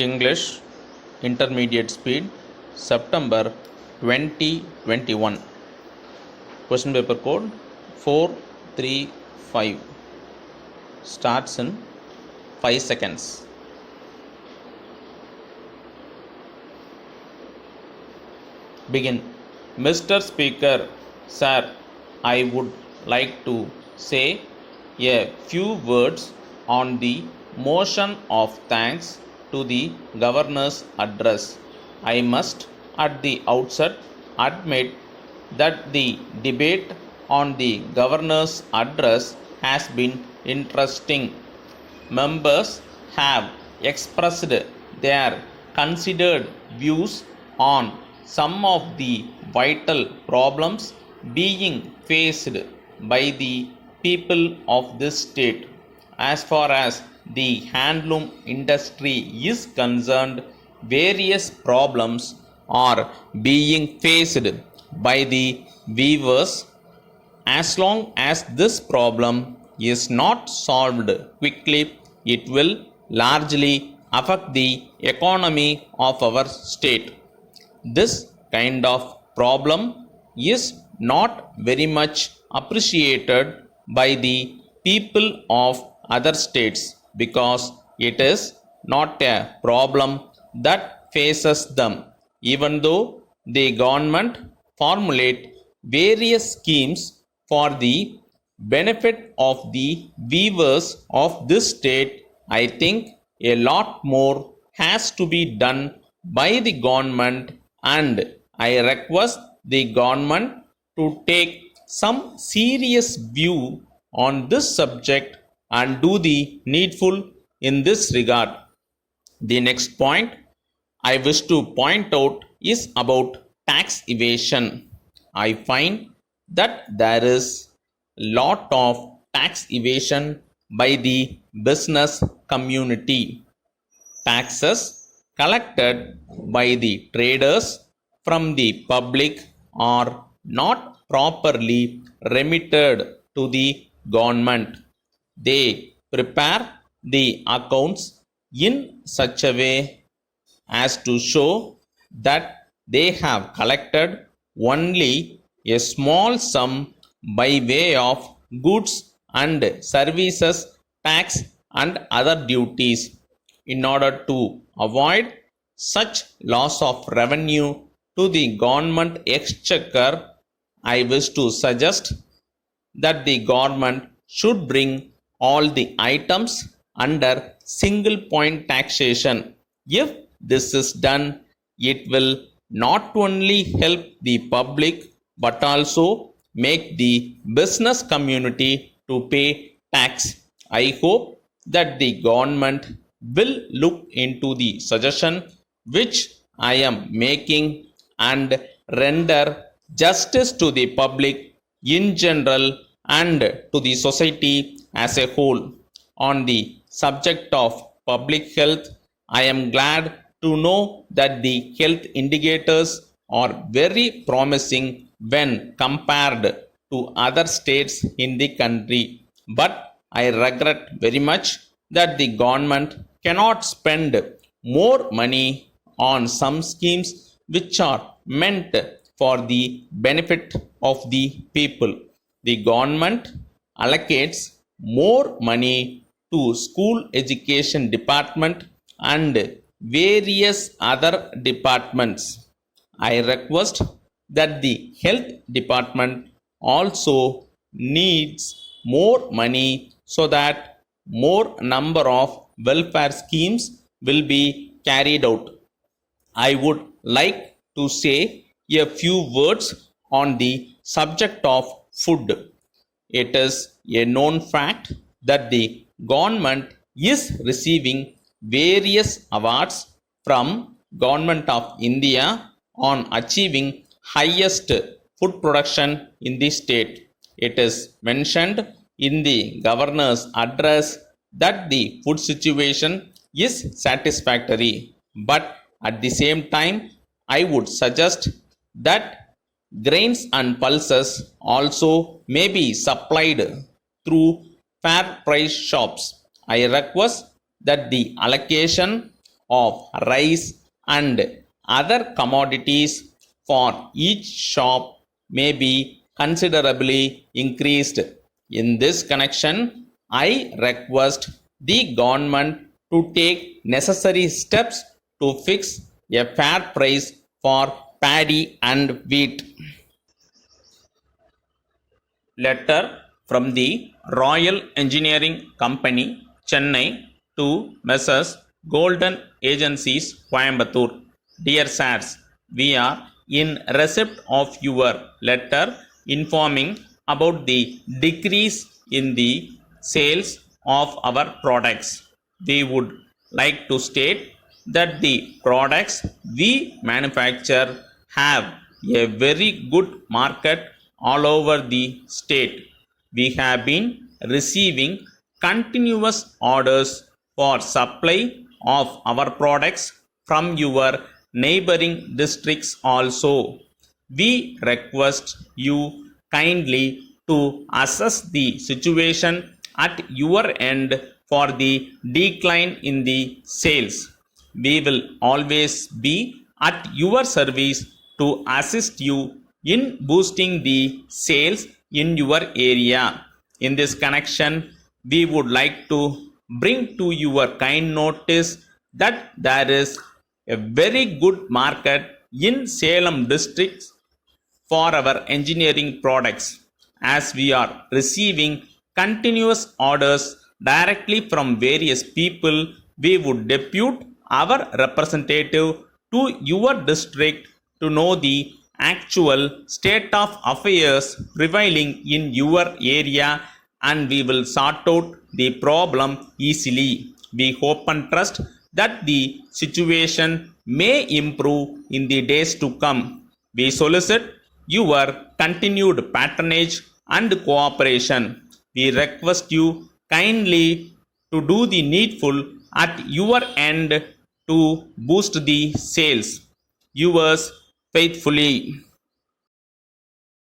English Intermediate Speed, September 2021. Question paper code 435. Starts in 5 seconds. Begin. Mr. Speaker, Sir, I would like to say a few words on the motion of thanks to the Governor's address. I must at the outset admit that the debate on the Governor's address has been interesting. Members have expressed their considered views on some of the vital problems being faced by the people of this state. As far as the handloom industry is concerned, various problems are being faced by the weavers. As long as this problem is not solved quickly, it will largely affect the economy of our state. This kind of problem is not very much appreciated by the people of other states because it is not a problem that faces them. Even though the government formulate various schemes for the benefit of the weavers of this state, I think a lot more has to be done by the government, and I request the government to take some serious view on this subject and do the needful in this regard. The next point I wish to point out is about tax evasion. I find that there is a lot of tax evasion by the business community. Taxes collected by the traders from the public are not properly remitted to the government. They prepare the accounts in such a way as to show that they have collected only a small sum by way of goods and services tax and other duties. In order to avoid such loss of revenue to the government exchequer, I wish to suggest that the government should bring all the items under single point taxation. If this is done, it will not only help the public but also make the business community to pay tax. I hope that the government will look into the suggestion which I am making and render justice to the public in general and to the society as a whole. On the subject of public health, I am glad to know that the health indicators are very promising when compared to other states in the country. But I regret very much that the government cannot spend more money on some schemes which are meant for the benefit of the people. The government allocates more money to school education department and various other departments. I request that the health department also needs more money so that more number of welfare schemes will be carried out. I would like to say a few words on the subject of food. It is a known fact that the government is receiving various awards from Government of India on achieving highest food production in the state. It is mentioned in the governor's address that the food situation is satisfactory, but at the same time I would suggest that grains and pulses also may be supplied through fair price shops. I request that the allocation of rice and other commodities for each shop may be considerably increased. In this connection, I request the government to take necessary steps to fix a fair price for paddy and wheat. Letter from the Royal Engineering Company, Chennai, to Messrs. Golden Agencies, Coimbatore. Dear sirs, we are in receipt of your letter informing about the decrease in the sales of our products. We would like to state that the products we manufacture have a very good market all over the state. We have been receiving continuous orders for supply of our products from your neighboring districts also. We request you kindly to assess the situation at your end for the decline in the sales. We will always be at your service to assist you in boosting the sales in your area. In this connection, we would like to bring to your kind notice that there is a very good market in Salem district for our engineering products. As we are receiving continuous orders directly from various people, we would depute our representative to your district to know the actual state of affairs prevailing in your area, and we will sort out the problem easily. We hope and trust that the situation may improve in the days to come. We solicit your continued patronage and cooperation. We request you kindly to do the needful at your end to boost the sales. Yours faithfully.